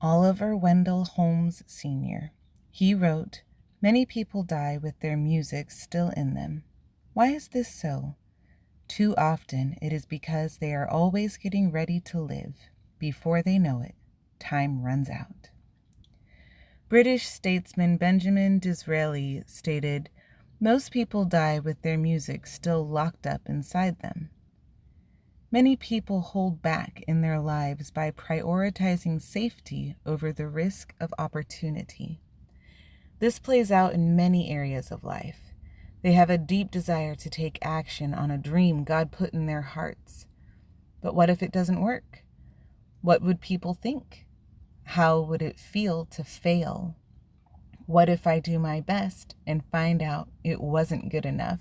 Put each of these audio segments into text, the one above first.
Oliver Wendell Holmes Sr. He wrote, "Many people die with their music still in them. Why is this so? Too often it is because they are always getting ready to live. Before they know it, time runs out." British statesman Benjamin Disraeli stated, "Most people die with their music still locked up inside them." Many people hold back in their lives by prioritizing safety over the risk of opportunity. This plays out in many areas of life. They have a deep desire to take action on a dream God put in their hearts. But what if it doesn't work? What would people think? How would it feel to fail? What if I do my best and find out it wasn't good enough?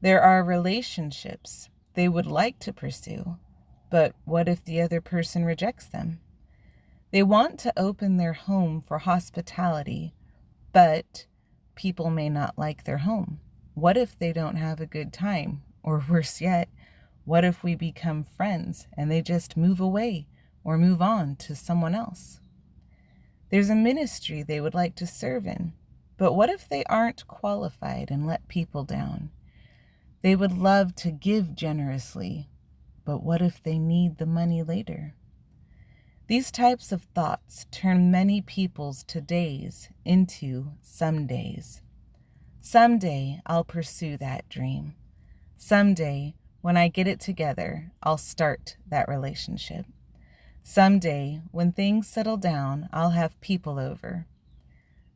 There are relationships they would like to pursue, but what if the other person rejects them? They want to open their home for hospitality, but people may not like their home. What if they don't have a good time? Or worse yet, what if we become friends and they just move away or move on to someone else? There's a ministry they would like to serve in, but what if they aren't qualified and let people down? They would love to give generously, but what if they need the money later? These types of thoughts turn many people's todays into somedays. Someday I'll pursue that dream. Someday, when I get it together, I'll start that relationship. Someday, when things settle down, I'll have people over.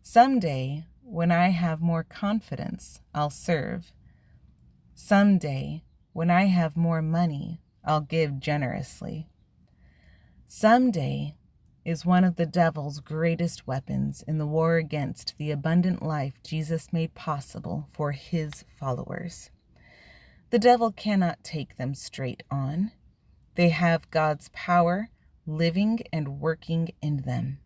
Someday, when I have more confidence, I'll serve. Someday, when I have more money, I'll give generously. Someday is one of the devil's greatest weapons in the war against the abundant life Jesus made possible for his followers. The devil cannot take them straight on. They have God's power living and working in them.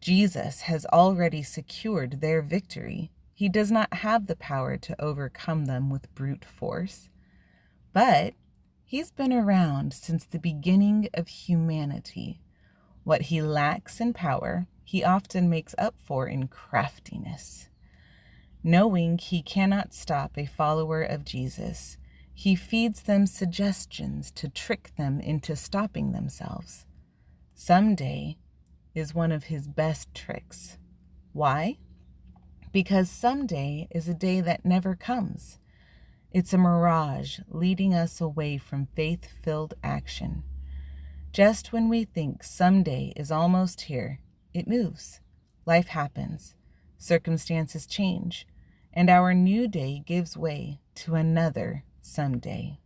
Jesus has already secured their victory. He does not have the power to overcome them with brute force, but he's been around since the beginning of humanity. What he lacks in power, he often makes up for in craftiness. Knowing he cannot stop a follower of Jesus, he feeds them suggestions to trick them into stopping themselves. Someday is one of his best tricks. Why? Because someday is a day that never comes. It's a mirage leading us away from faith-filled action. Just when we think someday is almost here, it moves. Life happens. Circumstances change. And our new day gives way to another someday.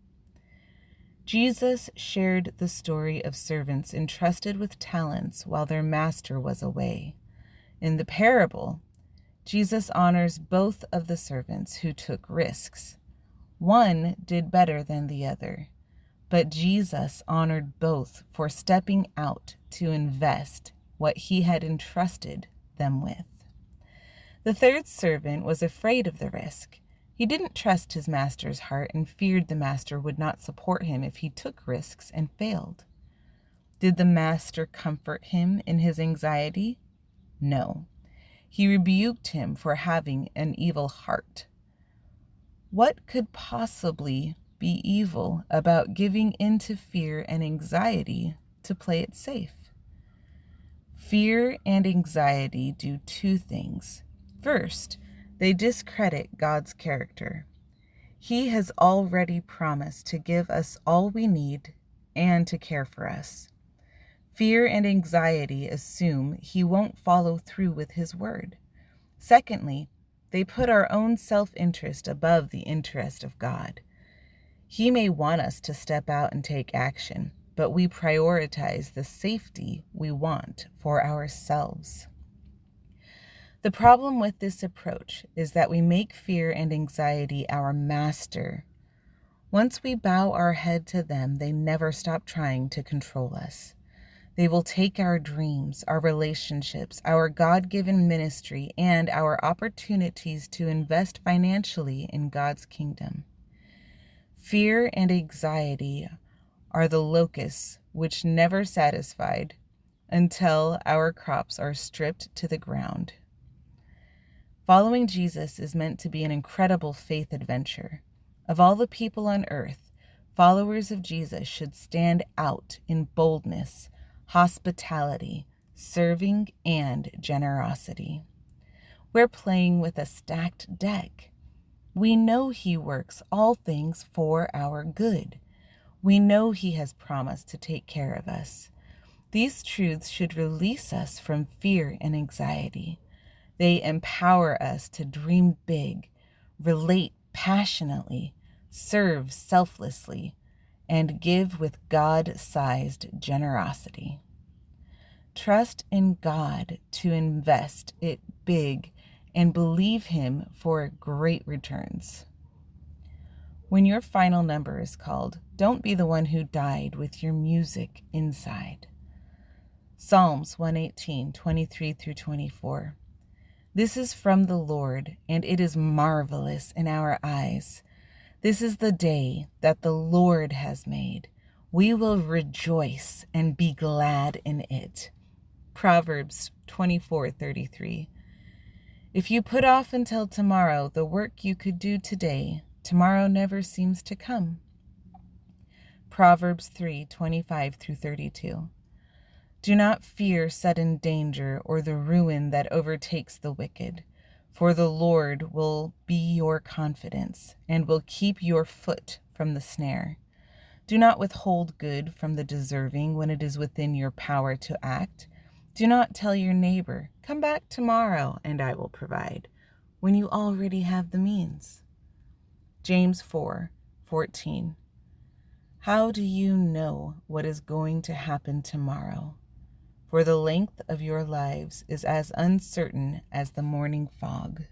Jesus shared the story of servants entrusted with talents while their master was away. In the parable, Jesus honors both of the servants who took risks. One did better than the other, but Jesus honored both for stepping out to invest what he had entrusted them with. The third servant was afraid of the risk. He didn't trust his master's heart and feared the master would not support him if he took risks and failed. Did the master comfort him in his anxiety? No. He rebuked him for having an evil heart. What could possibly be evil about giving in to fear and anxiety to play it safe? Fear and anxiety do two things. First, they discredit God's character. He has already promised to give us all we need and to care for us. Fear and anxiety assume he won't follow through with his word. Secondly, they put our own self-interest above the interest of God. He may want us to step out and take action, but we prioritize the safety we want for ourselves. The problem with this approach is that we make fear and anxiety our master. Once we bow our head to them, they never stop trying to control us. They will take our dreams, our relationships, our God-given ministry, and our opportunities to invest financially in God's kingdom. Fear and anxiety are the locusts which, never satisfied, until our crops are stripped to the ground. Following Jesus is meant to be an incredible faith adventure. Of all the people on earth, followers of Jesus should stand out in boldness, hospitality, serving, and generosity. We're playing with a stacked deck. We know He works all things for our good. We know He has promised to take care of us. These truths should release us from fear and anxiety. They empower us to dream big, relate passionately, serve selflessly, and give with God-sized generosity. Trust in God to invest it big and believe Him for great returns. When your final number is called, don't be the one who died with your music inside. Psalms 118, 23 through 24. This is from the Lord, and it is marvelous in our eyes. This is the day that the Lord has made. We will rejoice and be glad in it. Proverbs 24:33. If you put off until tomorrow the work you could do today, tomorrow never seems to come. Proverbs 3:25 through 32. Do not fear sudden danger or the ruin that overtakes the wicked, for the Lord will be your confidence and will keep your foot from the snare. Do not withhold good from the deserving when it is within your power to act. Do not tell your neighbor, "Come back tomorrow and I will provide," when you already have the means. James 4:14. How do you know what is going to happen tomorrow? For the length of your lives is as uncertain as the morning fog.